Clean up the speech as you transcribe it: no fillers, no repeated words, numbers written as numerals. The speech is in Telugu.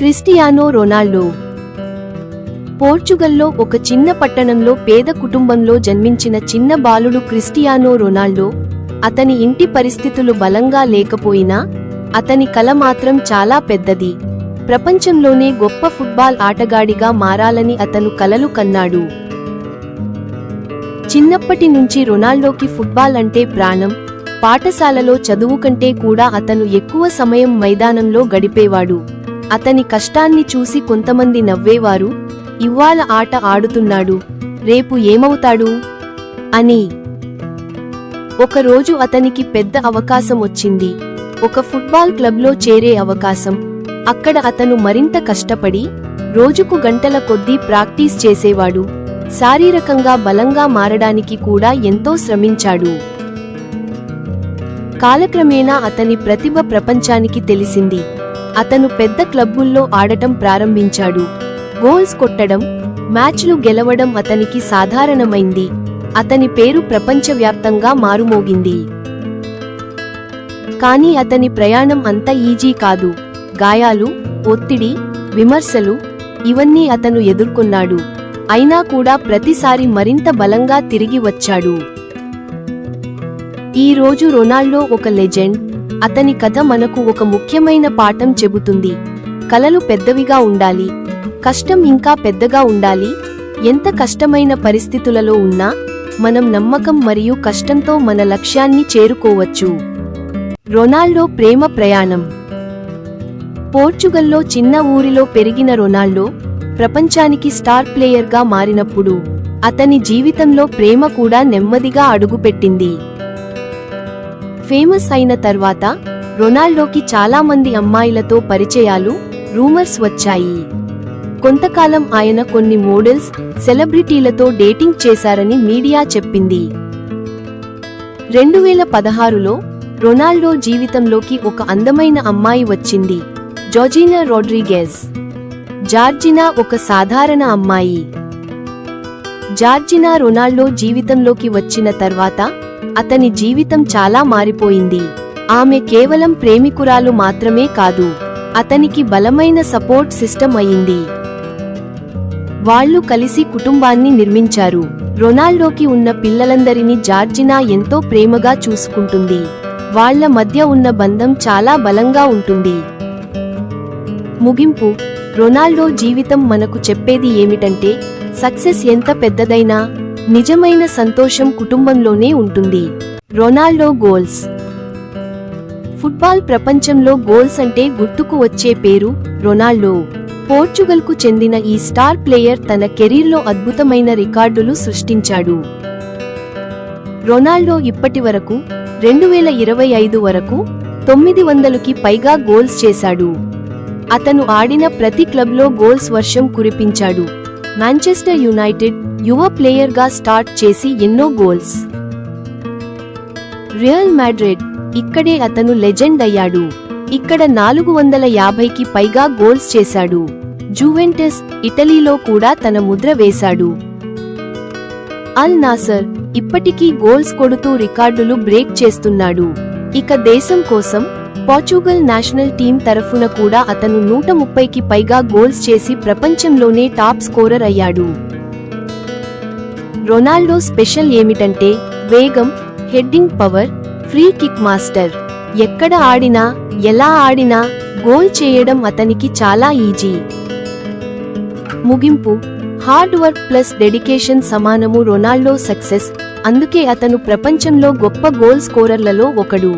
క్రిస్టియానో రొనాల్డో పోర్చుగల్లో ఒక చిన్న పట్టణంలో పేద కుటుంబంలో జన్మించిన చిన్న బాలుడు క్రిస్టియానో రొనాల్డో. అతని ఇంటి పరిస్థితులు బలంగా లేకపోయినా అతని కల మాత్రం చాలా పెద్దది. ప్రపంచంలోనే గొప్ప ఫుట్బాల్ ఆటగాడిగా మారాలని అతను కలలు కన్నాడు. చిన్నప్పటి నుంచి రొనాల్డోకి ఫుట్బాల్ అంటే ప్రాణం. పాఠశాలలో చదువు కంటే కూడా అతను ఎక్కువ సమయం మైదానంలో గడిపేవాడు. అతని కష్టాన్ని చూసి కొంతమంది నవ్వేవారు, ఇవ్వాల ఆట ఆడుతున్నాడు, రేపు ఏమవుతాడు అని. ఒకరోజు అతనికి పెద్ద అవకాశం వచ్చింది, ఒక ఫుట్బాల్ క్లబ్లో చేరే అవకాశం. అక్కడ అతను మరింత కష్టపడి రోజుకు గంటల కొద్దీ ప్రాక్టీస్ చేసేవాడు. శారీరకంగా బలంగా మారడానికి కూడా ఎంతో శ్రమించాడు. కాలక్రమేణా అతని ప్రతిభ ప్రపంచానికి తెలిసింది. అతను పెద్ద క్లబ్బుల్లో ఆడటం ప్రారంభించాడు. గోల్స్ కొట్టడం, మ్యాచ్లు గెలవడం అతనికి సాధారణమైంది. అతని పేరు ప్రపంచవ్యాప్తంగా మారుమోగింది. కానీ అతని ప్రయాణం అంత ఈజీ కాదు. గాయాలు, ఒత్తిడి, విమర్శలు ఇవన్నీ అతను ఎదుర్కొన్నాడు. అయినా కూడా ప్రతిసారి మరింత బలంగా తిరిగి వచ్చాడు. ఈ రోజు రొనాల్డో ఒక లెజెండ్. అతని కథ మనకు ఒక ముఖ్యమైన పాఠం చెబుతుంది. కలలు పెద్దవిగా ఉండాలి, కష్టం ఇంకా పెద్దగా ఉండాలి. ఎంత కష్టమైన పరిస్థితులలో ఉన్నా మనం నమ్మకం మరియు కష్టంతో మన లక్ష్యాన్ని చేరుకోవచ్చు. రొనాల్డో ప్రేమ ప్రయాణం. పోర్చుగల్లో చిన్న ఊరిలో పెరిగిన రొనాల్డో ప్రపంచానికి స్టార్ ప్లేయర్గా మారినప్పుడు అతని జీవితంలో ప్రేమ కూడా నెమ్మదిగా అడుగుపెట్టింది. ఫేమస్ అయిన తర్వాత రొనాల్డోకి చాలా మంది అమ్మాయిలతో పరిచయాలు, రూమర్స్ వచ్చాయి. కొంతకాలం ఆయన కొన్ని మోడల్స్, సెలబ్రిటీలతో డేటింగ్ చేశారని మీడియా చెప్పింది. 2016లో రొనాల్డో జీవితంలోకి ఒక అందమైన అమ్మాయి వచ్చింది, జార్జినా రోడ్రిగెజ్. జార్జినా ఒక సాధారణ అమ్మాయి. జార్జినా రొనాల్డో జీవితంలోకి వచ్చిన తర్వాత అతని జీవితం చాలా మారిపోయింది. ఆమె కేవలం ప్రేమికురాలు మాత్రమే కాదు, అతనికి బలమైన సపోర్ట్ సిస్టమ్ అయింది. వాళ్లు కలిసి కుటుంబాన్ని నిర్మించారు. రొనాల్డోకి ఉన్న పిల్లలందరినీ జార్జినా ఎంతో ప్రేమగా చూసుకుంటుంది. వాళ్ల మధ్య ఉన్న బంధం చాలా బలంగా ఉంటుంది. ముగింపు. రొనాల్డో జీవితం మనకు చెప్పేది ఏమిటంటే, సక్సెస్ ఎంత పెద్దదైనా నిజమైన సంతోషం కుటుంబంలోనే ఉంటుంది. Ronaldo goals. ఫుట్బాల్ ప్రపంచంలో గోల్స్ అంటే గుర్తుకు వచ్చే పేరు రొనాల్డో. పోర్చుగల్కు చెందిన ఈ స్టార్ ప్లేయర్ తన కెరీర్లో అద్భుతమైన రికార్డులు సృష్టించాడు. రొనాల్డో ఇప్పటివరకు 2025 వరకు 900కి పైగా గోల్స్ చేశాడు. అతను ఆడిన ప్రతి క్లబ్లో గోల్స్ వర్షం కురిపించాడు. మాంచెస్టర్ యునైటెడ్ యువ ప్లేయర్గా స్టార్ట్ చేసి ఎన్నో గోల్స్. రియల్ మాడ్రిడ్, ఇక్కడే అతను లెజెండ్ అయ్యాడు. ఇక్కడ 450కి పైగా గోల్స్ చేశాడు. జువెంటస్, ఇటలీలో కూడా తన ముద్ర వేశాడు. అల్ నాసర్, ఇప్పటికీ గోల్స్ కొడుతూ రికార్డులు బ్రేక్ చేస్తున్నాడు. ఇక దేశం కోసం పోర్చుగల్ నేషనల్ టీం తరఫున కూడా అతను 130కి పైగా గోల్స్ చేసి ప్రపంచంలోనే టాప్ స్కోరర్ అయ్యాడు. రొనాల్డో స్పెషల్ ఏమిటంటే వేగం, heading power, free kick master. ఎక్కడ ఆడినా, ఎలా ఆడినా గోల్ చేయడం అతనికి చాలా ఈజీ. ముగింపు. హార్డ్ వర్క్ ప్లస్ డెడికేషన్ సమానము రొనాల్డో సక్సెస్. అందుకే అతను ప్రపంచంలో గొప్ప గోల్ స్కోరర్లలో ఒకడు.